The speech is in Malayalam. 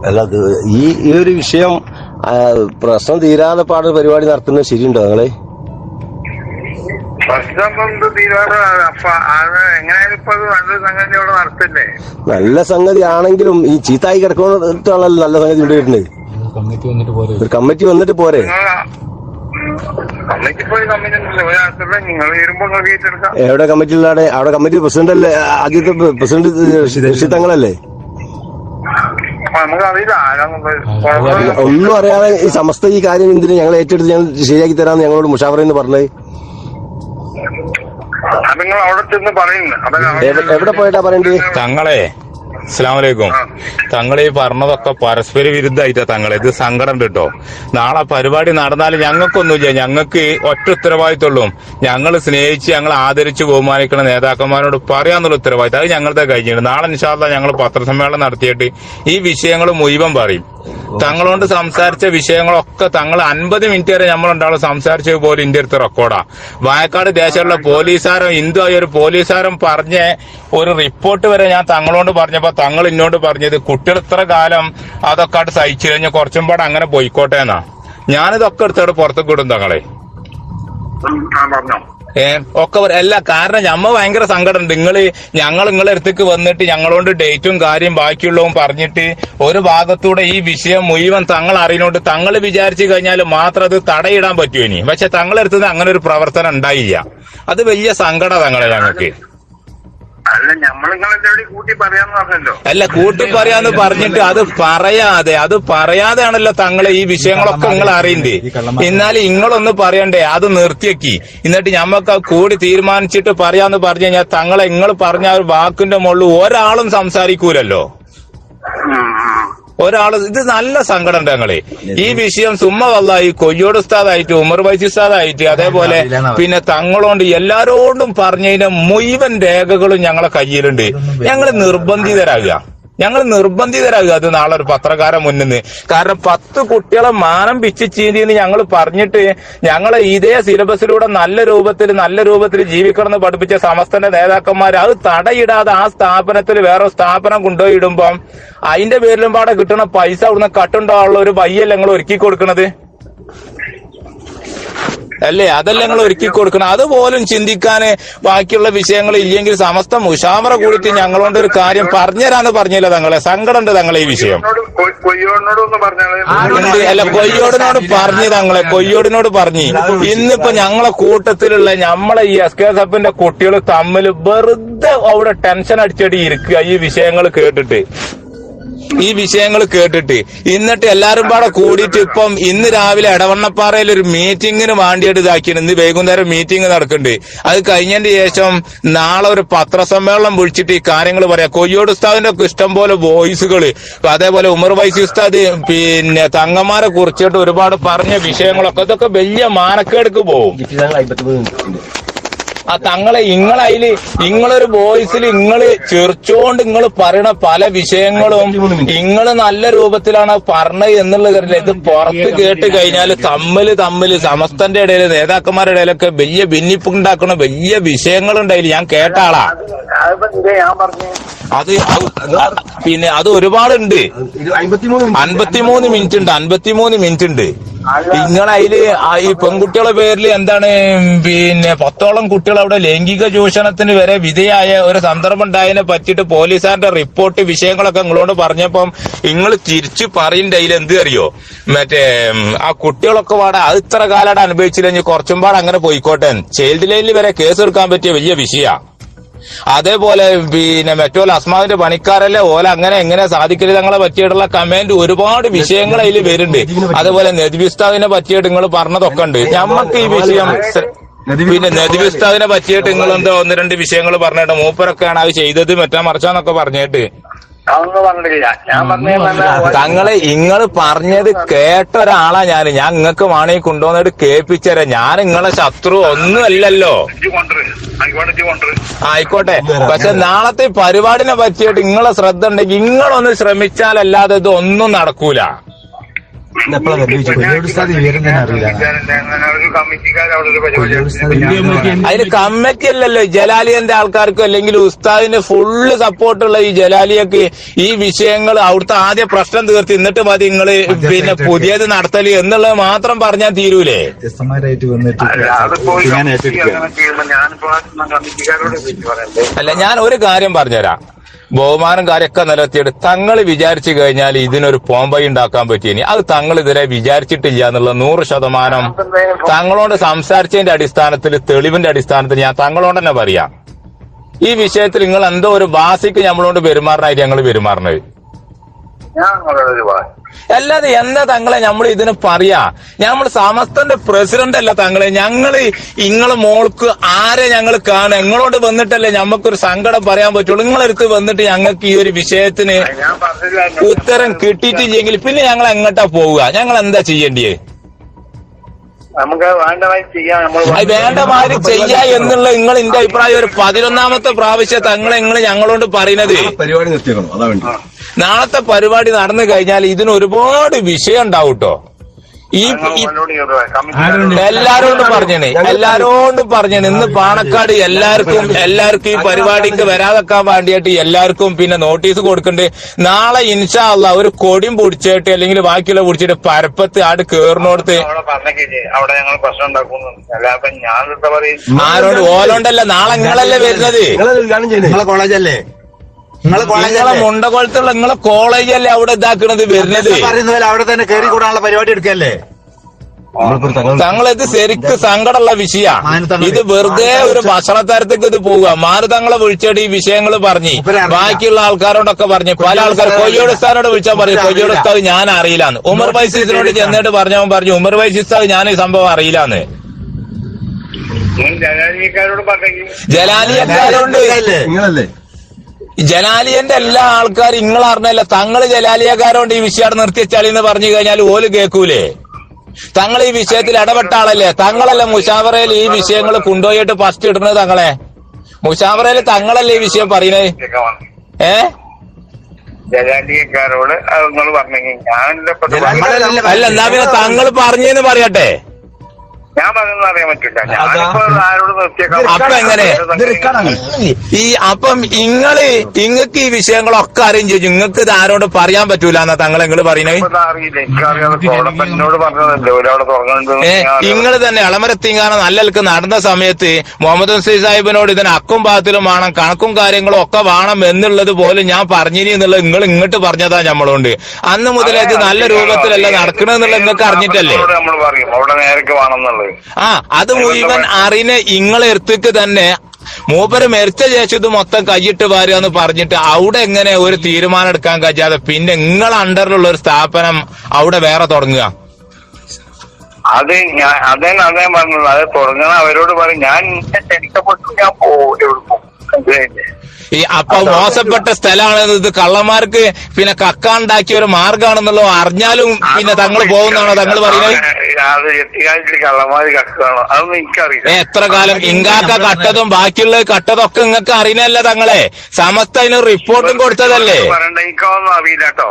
അല്ല ഈ ഒരു വിഷയം പ്രശ്നം തീരാതെ പാട് പരിപാടി നടത്തുന്നത് ശരിയുണ്ടോ നിങ്ങള്? പ്രശ്നം തീരാതെ എങ്ങനെയാലും ഇപ്പൊ നല്ലൊരു സംഗതി അവിടെ നടത്തില്ലേ? നല്ല സംഗതി ആണെങ്കിലും ഈ ചീത്തായി കിടക്കുന്നതാണല്ലോ നല്ല സംഗതി കൊണ്ടുവരുന്നത്. ഒരു കമ്മിറ്റി വന്നിട്ട് പോരെ? എവിടെ കമ്മിറ്റിയിലാണ്? അവിടെ കമ്മിറ്റി പ്രസിഡന്റ് അല്ലേ? ആദ്യത്തെ പ്രസിഡന്റ് ഋഷിത്തങ്ങളല്ലേ? ഒന്നും അറിയാതെ ഈ സമസ്ത ഈ കാര്യം എന്തിന് ഞങ്ങൾ ഏറ്റെടുത്ത് ഞങ്ങൾ ശരിയാക്കി തരാമെന്ന് ഞങ്ങളോട് മുഷാവറയെന്ന് പറഞ്ഞത്? എവിടെ പോയിട്ടാ പറയണ്ടേ? തങ്ങളെ അസ്സലാമലൈക്കും. തങ്ങളീ പറഞ്ഞതൊക്കെ പരസ്പര വിരുദ്ധമായിട്ടാ തങ്ങളെ. ഇത് സങ്കടം ഉണ്ട് കേട്ടോ. നാളെ പരിപാടി നടന്നാലും ഞങ്ങൾക്കൊന്നുമില്ല. ഞങ്ങൾക്ക് ഒറ്റ ഉത്തരവാദിത്തമുള്ളൂ. ഞങ്ങൾ സ്നേഹിച്ച് ഞങ്ങൾ ആദരിച്ച് ബഹുമാനിക്കുന്ന നേതാക്കന്മാരോട് പറയാന്നുള്ള ഉത്തരവാദിത്തം അത് ഞങ്ങളുടെ കഴിഞ്ഞിട്ടുണ്ട്. നാളെ ഇൻഷാ അല്ലാഹ് ഞങ്ങൾ പത്രസമ്മേളനം നടത്തിയിട്ട് ഈ വിഷയങ്ങൾ മുഴുവൻ പറയും. തങ്ങളോട് സംസാരിച്ച വിഷയങ്ങളൊക്കെ തങ്ങൾ 50 മിനിറ്റ് വരെ നമ്മളുണ്ടാവും സംസാരിച്ചത് പോലും ഇന്ത്യ അടുത്ത് റെക്കോർഡാ. വായക്കാട് ദേശമുള്ള പോലീസുകാരൻ ഹിന്ദു ആയ ഒരു പോലീസുകാരൻ പറഞ്ഞ ഒരു റിപ്പോർട്ട് വരെ ഞാൻ തങ്ങളോട് പറഞ്ഞപ്പോ തങ്ങൾ എന്നോട് പറഞ്ഞത് കുട്ടികൾ ഇത്ര കാലം അതൊക്കെ അവിടെ സഹിച്ചു കഴിഞ്ഞാൽ കുറച്ചും പാടെ അങ്ങനെ പോയിക്കോട്ടെ എന്നാ. ഞാനിതൊക്കെ എടുത്തോടെ പുറത്തേക്ക് വിടും തങ്ങളെ. ഒക്കെ അല്ല, കാരണം ഞമ്മ ഭയങ്കര സങ്കടം ഉണ്ട്. ഞങ്ങൾ നിങ്ങളെ അടുത്തേക്ക് വന്നിട്ട് ഞങ്ങളോട് ഡേറ്റും കാര്യം ബാക്കിയുള്ളതും പറഞ്ഞിട്ട് ഒരു ഭാഗത്തൂടെ ഈ വിഷയം മുഴുവൻ തങ്ങൾ അറിയുന്നോണ്ട് തങ്ങൾ വിചാരിച്ചു കഴിഞ്ഞാൽ മാത്രം അത് തടയിടാൻ പറ്റുമോ ഇനി. പക്ഷെ തങ്ങളെ അടുത്ത് അങ്ങനെ ഒരു പ്രവർത്തനം ഉണ്ടായില്ല. അത് വലിയ സങ്കടം തങ്ങളെ ഞങ്ങൾക്ക്. അല്ല കൂട്ടി പറയാന്ന് പറഞ്ഞിട്ട് അത് പറയാതെയാണല്ലോ തങ്ങളെ ഈ വിഷയങ്ങളൊക്കെ നിങ്ങൾ അറിയണ്ടേ. എന്നാലും നിങ്ങളൊന്ന് പറയണ്ടേ, അത് നിർത്തിയേക്കി. എന്നിട്ട് ഞമ്മക്ക് കൂടി തീരുമാനിച്ചിട്ട് പറയാന്ന് പറഞ്ഞു കഴിഞ്ഞാൽ തങ്ങളെ നിങ്ങൾ പറഞ്ഞ ഒരു വാക്കിന്റെ മുകളിൽ ഒരാളും സംസാരിക്കൂലല്ലോ. ഇത് നല്ല സങ്കടം ഉണ്ട് ഞങ്ങളെ. ഈ വിഷയം സുമ്മ വല്ലായി കൊയ്യോട് ഉസ്താദായിട്ട് ഉമർ വൈസി ഉസ്താദായിട്ട് അതേപോലെ പിന്നെ തങ്ങളോണ്ട് എല്ലാരോടും പറഞ്ഞതിന്റെ മുഴുവൻ രേഖകളും ഞങ്ങളെ കയ്യിലുണ്ട്. ഞങ്ങൾ നിർബന്ധിതരാകുക അത് നാളെ ഒരു പത്രക്കാരൻ മുന്നിന്ന്. കാരണം 10 കുട്ടികളെ മാനം പിച്ച് ചീന്തിന്ന് ഞങ്ങൾ പറഞ്ഞിട്ട് ഞങ്ങളെ ഇതേ സിലബസിലൂടെ നല്ല രൂപത്തിൽ ജീവിക്കണമെന്ന് പഠിപ്പിച്ച സമസ്തന്റെ നേതാക്കന്മാർ അത് തടയിടാതെ ആ സ്ഥാപനത്തിൽ വേറെ സ്ഥാപനം കൊണ്ടുപോയി ഇടുമ്പം അതിന്റെ പേരിലും പാടെ കിട്ടുന്ന പൈസ അവിടുന്ന് കട്ടുണ്ടാവുള്ള ഒരു വയ്യല്ല ഞങ്ങൾ ഒരുക്കി കൊടുക്കണത് അല്ലേ? അതല്ല ഞങ്ങൾ ഒരുക്കി കൊടുക്കണം. അതുപോലും ചിന്തിക്കാന് ബാക്കിയുള്ള വിഷയങ്ങൾ ഇല്ലെങ്കിൽ സമസ്ത മുഷാവറ കൂടിയിട്ട് ഞങ്ങളോണ്ട് ഒരു കാര്യം പറഞ്ഞുതരാന്ന് പറഞ്ഞില്ല തങ്ങളെ. സങ്കടം ഉണ്ട് തങ്ങളെ ഈ വിഷയം. അല്ല കൊയ്യോടിനോട് പറഞ്ഞു. ഇന്നിപ്പോ ഞങ്ങളെ കൂട്ടത്തിലുള്ള നമ്മളെ ഈ SKSFന്റെ കുട്ടികൾ തമ്മിൽ വെറുതെ അവിടെ ടെൻഷൻ അടിച്ചടി ഇരിക്കുക ഈ വിഷയങ്ങൾ കേട്ടിട്ട്. എന്നിട്ട് എല്ലാരും പാടെ കൂടിയിട്ട് ഇപ്പം ഇന്ന് രാവിലെ എടവണ്ണപ്പാറയിൽ ഒരു മീറ്റിങ്ങിന് വേണ്ടിയിട്ട് ഇതാക്കിയാണ്. ഇന്ന് വൈകുന്നേരം മീറ്റിംഗ് നടക്കുന്നുണ്ട്. അത് കഴിഞ്ഞതിന് ശേഷം നാളെ ഒരു പത്രസമ്മേളനം വിളിച്ചിട്ട് ഈ കാര്യങ്ങൾ പറയാം. കൊയ്യോട് ഉസ്താദിന്റെ ഇഷ്ടം പോലെ വോയിസുകള്, അതേപോലെ ഉമർ വൈസി ഉസ്താദ് പിന്നെ തങ്ങന്മാരെ കുറിച്ചിട്ട് ഒരുപാട് പറഞ്ഞ വിഷയങ്ങളൊക്കെ ഇതൊക്കെ വലിയ മാനക്കേടുക്ക് പോകും. ആ തങ്ങളെ നിങ്ങളൊരു വോയിസിൽ ചെറിച്ചോണ്ട് പറയണ പല വിഷയങ്ങളും നല്ല രൂപത്തിലാണ് പറഞ്ഞത് എന്നുള്ള കാര്യം. ഇത് പുറത്ത് കേട്ട് കഴിഞ്ഞാൽ തമ്മില് സമസ്തന്റെ ഇടയിൽ നേതാക്കന്മാരുടെ ഇടയിലൊക്കെ വലിയ ഭിന്നിപ്പുണ്ടാക്കുന്ന വലിയ വിഷയങ്ങളുണ്ടായില്ല. ഞാൻ കേട്ട ആളാ. പിന്നെ അത് ഒരുപാടുണ്ട്. 53 മിനിറ്റ് ഉണ്ട്. നിങ്ങളതില് ഈ പെൺകുട്ടികളുടെ പേരിൽ എന്താണ് പിന്നെ 10ഓളം കുട്ടികൾ അവിടെ ലൈംഗിക ചൂഷണത്തിന് വരെ വിധേയായ ഒരു സന്ദർഭം ഉണ്ടായതിനെ പറ്റിയിട്ട് പോലീസുകാരുടെ റിപ്പോർട്ട് വിഷയങ്ങളൊക്കെ നിങ്ങളോട് പറഞ്ഞപ്പം നിങ്ങൾ തിരിച്ചു പറയണ്ട. അതിൽ എന്ത് അറിയോ, മറ്റേ ആ കുട്ടികളൊക്കെ പാടെ അത് ഇത്ര കാലമായിട്ട് അനുഭവിച്ചില്ലെങ്കിൽ കുറച്ചും പാടെ അങ്ങനെ പോയിക്കോട്ടെ. ചൈൽഡ് ലൈനിൽ വരെ കേസ് എടുക്കാൻ പറ്റിയ വലിയ വിഷയമാണ്. അതേപോലെ പിന്നെ മറ്റോല അസ്മാവിന്റെ പണിക്കാരല്ലേ ഓല എങ്ങനെ സാധിക്കരുത് തങ്ങളെ പറ്റിയിട്ടുള്ള കമന്റ് ഒരുപാട് വിഷയങ്ങൾ അതിൽ വരുന്നുണ്ട്. അതേപോലെ നദ്വി ഉസ്താദിനെ പറ്റിയിട്ട് നിങ്ങൾ പറഞ്ഞതൊക്കെ ഉണ്ട്. ഞമ്മക്ക് ഈ വിഷയം പിന്നെ നദ്വി ഉസ്താദിനെ പറ്റിയിട്ട് നിങ്ങൾ എന്തോ 1-2 വിഷയങ്ങൾ പറഞ്ഞിട്ട് മൂപ്പരൊക്കെയാണ് അത് ചെയ്തത് മറ്റാ മറിച്ചാന്നൊക്കെ പറഞ്ഞിട്ട് തങ്ങളെ നിങ്ങൾ പറഞ്ഞത് കേട്ട ഒരാളാ ഞാൻ നിങ്ങൾക്ക് വേണമെങ്കിൽ കൊണ്ടുവന്നിട്ട് കേൾപ്പിച്ചരാ. ഞാൻ നിങ്ങളെ ശത്രു ഒന്നുമല്ലല്ലോ. ആയിക്കോട്ടെ, പക്ഷെ നാളത്തെ പരിപാടിനെ പറ്റിയിട്ട് നിങ്ങളെ ശ്രദ്ധ ഉണ്ടെങ്കിൽ നിങ്ങളൊന്ന് ശ്രമിച്ചാലല്ലാതെ ഇത് ഒന്നും നടക്കൂല. ഒരു കമ്മിറ്റിക്കാർ അവിടെ ഒരു പരിപാടി അതിന് കമ്മിറ്റി അല്ലല്ലോ, ജലാലിയന്റെ ആൾക്കാർക്കും അല്ലെങ്കിൽ ഉസ്താദിന് ഫുള്ള് സപ്പോർട്ടുള്ള ഈ ജലാലിയൊക്കെ ഈ വിഷയങ്ങൾ അവിടുത്തെ ആദ്യ പ്രശ്നം തീർത്ത് എന്നിട്ട് മതി നിങ്ങള് പിന്നെ പുതിയത് നടത്തല് എന്നുള്ളത് മാത്രം പറഞ്ഞാൽ തീരൂലേ? അല്ല, ഞാൻ ഒരു കാര്യം പറഞ്ഞുതരാം. ബഹുമാനം കാര്യമൊക്കെ നിലനിർത്തിയിട്ട് തങ്ങൾ വിചാരിച്ചു കഴിഞ്ഞാൽ ഇതിനൊരു പോംവഴി ഉണ്ടാക്കാൻ പറ്റിയിനി അത് തങ്ങൾ ഇതുവരെ വിചാരിച്ചിട്ടില്ല എന്നുള്ള 100% തങ്ങളോട് സംസാരിച്ചതിന്റെ അടിസ്ഥാനത്തിൽ, തെളിവിന്റെ അടിസ്ഥാനത്തിൽ ഞാൻ തങ്ങളോട് തന്നെ പറയാം. ഈ വിഷയത്തിൽ നിങ്ങൾ എന്തോ ഒരു വാസിക്ക് നമ്മളോട് പെരുമാറാനായിട്ട് ഞങ്ങൾ പെരുമാറണത്. അല്ലാതെ എന്താ തങ്ങളെ നമ്മൾ ഇതിന് പറയാ? നമ്മൾ സമസ്തന്റെ പ്രസിഡന്റ് അല്ല തങ്ങളെ. ഞങ്ങള് ഇങ്ങളെ മോൾക്ക് ആരെ ഞങ്ങൾ കാണുക? നിങ്ങളോട് വന്നിട്ടല്ലേ ഞമ്മക്കൊരു സങ്കടം പറയാൻ പറ്റുള്ളൂ. നിങ്ങളടുത്ത് വന്നിട്ട് ഞങ്ങൾക്ക് ഈ ഒരു വിഷയത്തിന് ഉത്തരം കിട്ടിയിട്ടില്ലെങ്കിൽ പിന്നെ ഞങ്ങൾ എങ്ങോട്ടാ പോവുക? ഞങ്ങൾ എന്താ ചെയ്യേണ്ടിയേ? നമുക്ക് വേണ്ടമാതിരി ചെയ്യാ എന്നുള്ള നിങ്ങൾ എന്റെ അഭിപ്രായം ഒരു 11ാമത്തെ പ്രാവശ്യം തങ്ങളെ ഞങ്ങളോട് പറയുന്നത്. പരിപാടി നിർത്തിയേക്കണം, അതാ വേണ്ടി. നാളത്തെ പരിപാടി നടന്നു കഴിഞ്ഞാൽ ഇതിന് ഒരുപാട് വിഷയം ഉണ്ടാവും കേട്ടോ. ഈ എല്ലാരോടും പറഞ്ഞേ ഇന്ന് പാണക്കാട് എല്ലാവർക്കും ഈ പരിപാടിക്ക് വരാതെക്കാൻ വേണ്ടിയിട്ട് എല്ലാവർക്കും പിന്നെ നോട്ടീസ് കൊടുക്കണ്ടേ. നാളെ ഇൻഷാ അള്ളാ ഒരു കൊടിയും പിടിച്ചിട്ട് അല്ലെങ്കിൽ ബാക്കിയുള്ള പിടിച്ചിട്ട് പരപ്പത്ത് ആട് കേറിനോടത്ത് ആരോട് ഓലോണ്ടല്ല, നാളെ നിങ്ങളല്ലേ വരുന്നത്. കോളേജല്ലേ നിങ്ങളെ മുണ്ടകുളത്തുള്ള നിങ്ങളെ കോളേജല്ലേ അവിടെ ഇതാക്കണത് വരുന്നത്. അവിടെ തന്നെ കയറി കൂടാനുള്ള പരിപാടി എടുക്കല്ലേ? തങ്ങളിത് ശരിക്ക് സങ്കടമുള്ള വിഷയമാണ്. ഇത് വെറുതെ ഒരു ഭക്ഷണത്തരത്തേക്ക് ഇത് പോവുക. മാറ് തങ്ങളെ വിളിച്ചിട്ട് ഈ വിഷയങ്ങൾ പറഞ്ഞ് ബാക്കിയുള്ള ആൾക്കാരോടൊക്കെ പറഞ്ഞ് പല ആൾക്കാർ കൊയ്യോട് ഉസ്താദിനോട് വിളിച്ചാൽ പറഞ്ഞു കൊയ്യോട് ഉസ്താദ് ഞാൻ അറിയില്ലാന്ന്. ഉമർ വൈസിനോട് ചെന്നിട്ട് പറഞ്ഞവൻ പറഞ്ഞു ഉമർ വൈസി ഉസ്താദ് ഞാൻ ഈ സംഭവം അറിയില്ലാന്ന്. ജലാലിയന്റെ എല്ലാ ആൾക്കാരും നിങ്ങൾ അറിഞ്ഞല്ല. തങ്ങള് ജലാലിയക്കാരോണ്ട് ഈ വിഷയം നിർത്തിച്ചാളിന്ന് പറഞ്ഞു കഴിഞ്ഞാൽ ഓല് കേൾക്കൂലേ? തങ്ങൾ ഈ വിഷയത്തിൽ ഇടപെട്ട ആളല്ലേ? തങ്ങളല്ലേ മുഷാവറയിൽ ഈ വിഷയങ്ങൾ കൊണ്ടുപോയിട്ട് ഫസ്റ്റ് ഇടുന്നത്? തങ്ങളെ മുഷാവറയിൽ തങ്ങളല്ലേ ഈ വിഷയം പറയുന്നത്? ജലാലിയക്കാരോട് അല്ല, എന്നാ പിന്നെ തങ്ങൾ പറഞ്ഞെന്ന് പറയട്ടെ. ഞാൻ പറയുന്നത് അറിയാൻ പറ്റില്ല. ഞാനിപ്പോ ആരോട് നിർത്തിയേക്കാം. അപ്പൊ എങ്ങനെ അപ്പം ഇങ്ങക്ക് ഈ വിഷയങ്ങളൊക്കെ അറിയും ചെയ്യും. നിങ്ങൾക്ക് ഇത് ആരോട് പറയാൻ പറ്റൂല എന്നാ തങ്ങൾ നിങ്ങൾ പറയുന്നത്? നിങ്ങൾ തന്നെ എളമരത്തിങ്ങാനം നല്ലൽക്ക് നടന്ന സമയത്ത് മുഹമ്മദ് ഹുസൈൻ സാഹിബിനോട് ഇതിന് അക്കും പാത്തിലും വേണം, കണക്കും കാര്യങ്ങളും ഒക്കെ വേണം എന്നുള്ളത് പോലും ഞാൻ പറഞ്ഞിനി എന്നുള്ളത് നിങ്ങൾ ഇങ്ങോട്ട് പറഞ്ഞതാ നമ്മളോണ്ട്. അന്ന് മുതലേ ഇത് നല്ല രൂപത്തിലല്ല നടക്കണെന്നുള്ളത് നിങ്ങൾക്ക് അറിഞ്ഞിട്ടല്ലേ? അത് മുഴുവൻ അറിഞ്ഞ ഇങ്ങളെ എടുത്തേക്ക് തന്നെ മൂപ്പര് മരിച്ച ശേഷം ഇത് മൊത്തം കൈയിട്ട് വാരുക എന്ന് പറഞ്ഞിട്ട് അവിടെ എങ്ങനെ ഒരു തീരുമാനം എടുക്കാൻ കഴിയാതെ പിന്നെ നിങ്ങളെ അണ്ടറിലുള്ള ഒരു സ്ഥാപനം അവിടെ വേറെ തുടങ്ങുക? അത് അതേ പറഞ്ഞത്. അത് തുടങ്ങണ അവരോട് പറയും ഞാൻ ക്ഷണിക്കപ്പെട്ടു, ഞാൻ പോകും. അപ്പൊ മോശപ്പെട്ട സ്ഥലമാണ് ഇത്, കള്ളന്മാർക്ക് പിന്നെ കക്കാണ്ടാക്കിയ ഒരു മാർഗമാണെന്നുള്ളോ അറിഞ്ഞാലും പിന്നെ തങ്ങൾ പോകുന്നതാണോ തങ്ങൾ പറയുന്നത്? കള്ളന്മാര് കക്കാണോ അതൊന്നും എനിക്കറിയില്ല. എത്ര കാലം ഇങ്കാക്ക കട്ടതും ബാക്കിയുള്ള കട്ടതൊക്കെ നിങ്ങൾക്ക് അറിയുന്നല്ല തങ്ങളെ? സമസ്ത അതിന് റിപ്പോർട്ടും കൊടുത്തതല്ലേ? പറയണ്ട, എനിക്കൊന്നും അറിയില്ല കേട്ടോ.